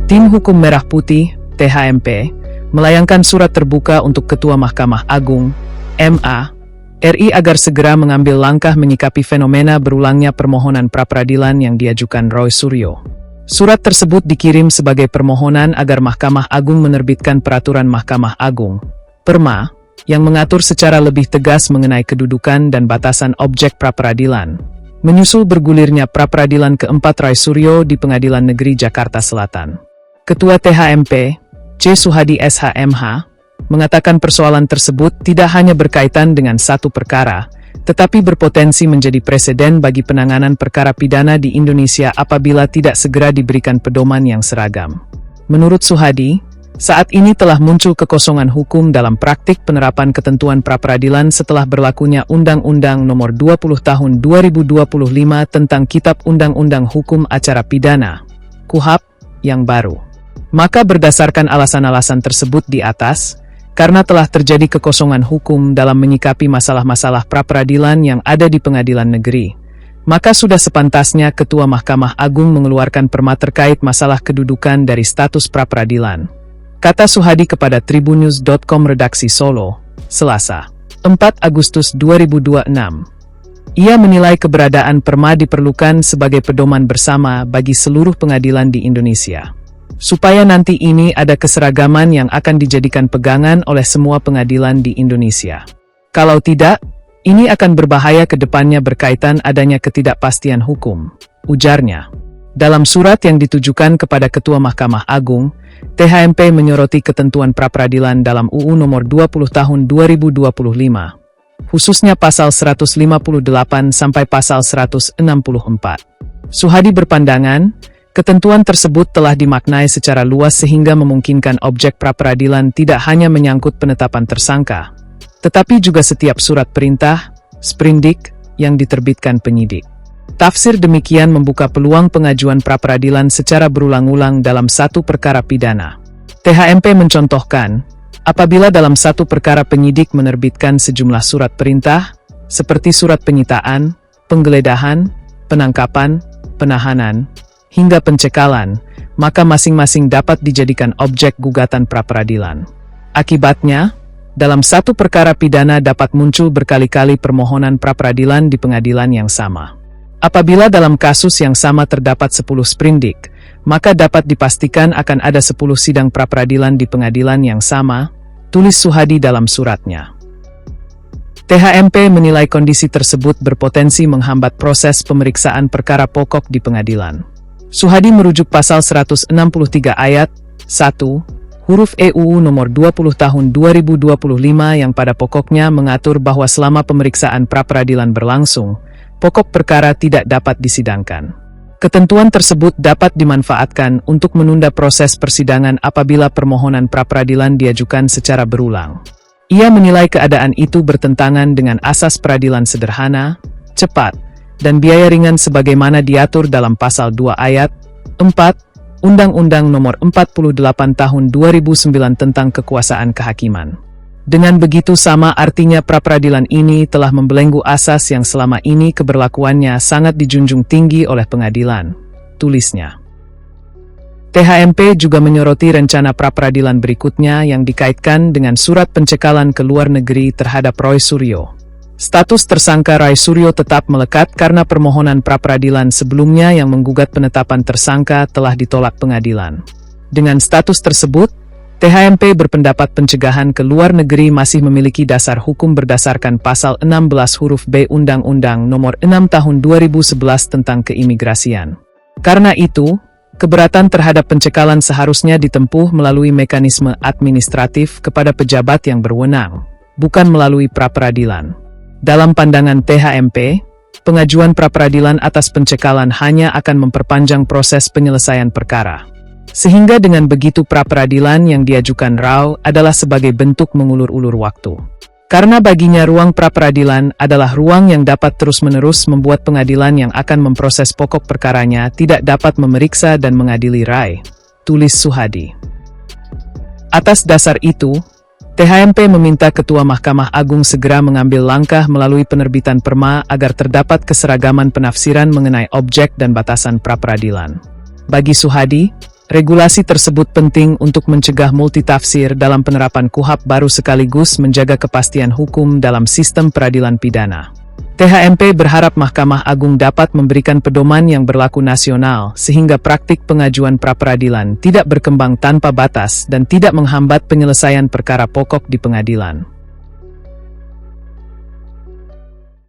Tim Hukum Merah Putih, THMP, melayangkan surat terbuka untuk Ketua Mahkamah Agung, MA, RI agar segera mengambil langkah menyikapi fenomena berulangnya permohonan pra-peradilan yang diajukan Roy Suryo. Surat tersebut dikirim sebagai permohonan agar Mahkamah Agung menerbitkan Peraturan Mahkamah Agung, Perma, yang mengatur secara lebih tegas mengenai kedudukan dan batasan objek pra-peradilan, menyusul bergulirnya pra-peradilan keempat Roy Suryo di Pengadilan Negeri Jakarta Selatan. Ketua THMP, C. Suhadi SHMH, mengatakan persoalan tersebut tidak hanya berkaitan dengan satu perkara, tetapi berpotensi menjadi preseden bagi penanganan perkara pidana di Indonesia apabila tidak segera diberikan pedoman yang seragam. Menurut Suhadi, saat ini telah muncul kekosongan hukum dalam praktik penerapan ketentuan pra-peradilan setelah berlakunya Undang-Undang Nomor 20 Tahun 2025 tentang Kitab Undang-Undang Hukum Acara Pidana, KUHAP, yang baru. Maka berdasarkan alasan-alasan tersebut di atas, karena telah terjadi kekosongan hukum dalam menyikapi masalah-masalah pra-peradilan yang ada di pengadilan negeri, maka sudah sepantasnya Ketua Mahkamah Agung mengeluarkan perma terkait masalah kedudukan dari status pra-peradilan. Kata Suhadi kepada Tribunnews.com redaksi Solo, Selasa, 4 Agustus 2026. Ia menilai keberadaan perma diperlukan sebagai pedoman bersama bagi seluruh pengadilan di Indonesia, supaya nanti ini ada keseragaman yang akan dijadikan pegangan oleh semua pengadilan di Indonesia. Kalau tidak, ini akan berbahaya ke depannya berkaitan adanya ketidakpastian hukum, ujarnya. Dalam surat yang ditujukan kepada Ketua Mahkamah Agung, THMP menyoroti ketentuan pra-peradilan dalam UU Nomor 20 Tahun 2025, khususnya pasal 158 sampai pasal 164. Suhadi berpandangan, ketentuan tersebut telah dimaknai secara luas sehingga memungkinkan objek pra-peradilan tidak hanya menyangkut penetapan tersangka, tetapi juga setiap surat perintah, sprindik, yang diterbitkan penyidik. Tafsir demikian membuka peluang pengajuan pra-peradilan secara berulang-ulang dalam satu perkara pidana. THMP mencontohkan, apabila dalam satu perkara penyidik menerbitkan sejumlah surat perintah, seperti surat penyitaan, penggeledahan, penangkapan, penahanan, hingga pencekalan, maka masing-masing dapat dijadikan objek gugatan pra-peradilan. Akibatnya, dalam satu perkara pidana dapat muncul berkali-kali permohonan pra-peradilan di pengadilan yang sama. Apabila dalam kasus yang sama terdapat 10 sprindik, maka dapat dipastikan akan ada 10 sidang pra-peradilan di pengadilan yang sama, tulis Suhadi dalam suratnya. THMP menilai kondisi tersebut berpotensi menghambat proses pemeriksaan perkara pokok di pengadilan. Suhadi merujuk pasal 163 ayat 1, huruf UU Nomor 20 Tahun 2025 yang pada pokoknya mengatur bahwa selama pemeriksaan pra-peradilan berlangsung, pokok perkara tidak dapat disidangkan. Ketentuan tersebut dapat dimanfaatkan untuk menunda proses persidangan apabila permohonan pra-peradilan diajukan secara berulang. Ia menilai keadaan itu bertentangan dengan asas peradilan sederhana, cepat, dan biaya ringan sebagaimana diatur dalam pasal 2 ayat 4 Undang-Undang Nomor 48 Tahun 2009 tentang Kekuasaan Kehakiman. Dengan begitu sama artinya pra-peradilan ini telah membelenggu asas yang selama ini keberlakuannya sangat dijunjung tinggi oleh pengadilan, tulisnya. THMP juga menyoroti rencana pra-peradilan berikutnya yang dikaitkan dengan surat pencekalan ke luar negeri terhadap Roy Suryo. Status tersangka Roy Suryo tetap melekat karena permohonan pra-peradilan sebelumnya yang menggugat penetapan tersangka telah ditolak pengadilan. Dengan status tersebut, THMP berpendapat pencegahan ke luar negeri masih memiliki dasar hukum berdasarkan pasal 16 huruf B Undang-Undang Nomor 6 Tahun 2011 tentang Keimigrasian. Karena itu, keberatan terhadap pencekalan seharusnya ditempuh melalui mekanisme administratif kepada pejabat yang berwenang, bukan melalui pra-peradilan. Dalam pandangan THMP, pengajuan pra-peradilan atas pencekalan hanya akan memperpanjang proses penyelesaian perkara. Sehingga dengan begitu pra-peradilan yang diajukan Rau adalah sebagai bentuk mengulur-ulur waktu. Karena baginya ruang pra-peradilan adalah ruang yang dapat terus-menerus membuat pengadilan yang akan memproses pokok perkaranya tidak dapat memeriksa dan mengadili Rai, tulis Suhadi. Atas dasar itu, THMP meminta Ketua Mahkamah Agung segera mengambil langkah melalui penerbitan perma agar terdapat keseragaman penafsiran mengenai objek dan batasan pra-peradilan. Bagi Suhadi, Regulasi tersebut penting untuk mencegah multitafsir dalam penerapan KUHP baru sekaligus menjaga kepastian hukum dalam sistem peradilan pidana. THMP berharap Mahkamah Agung dapat memberikan pedoman yang berlaku nasional sehingga praktik pengajuan pra-peradilan tidak berkembang tanpa batas dan tidak menghambat penyelesaian perkara pokok di pengadilan.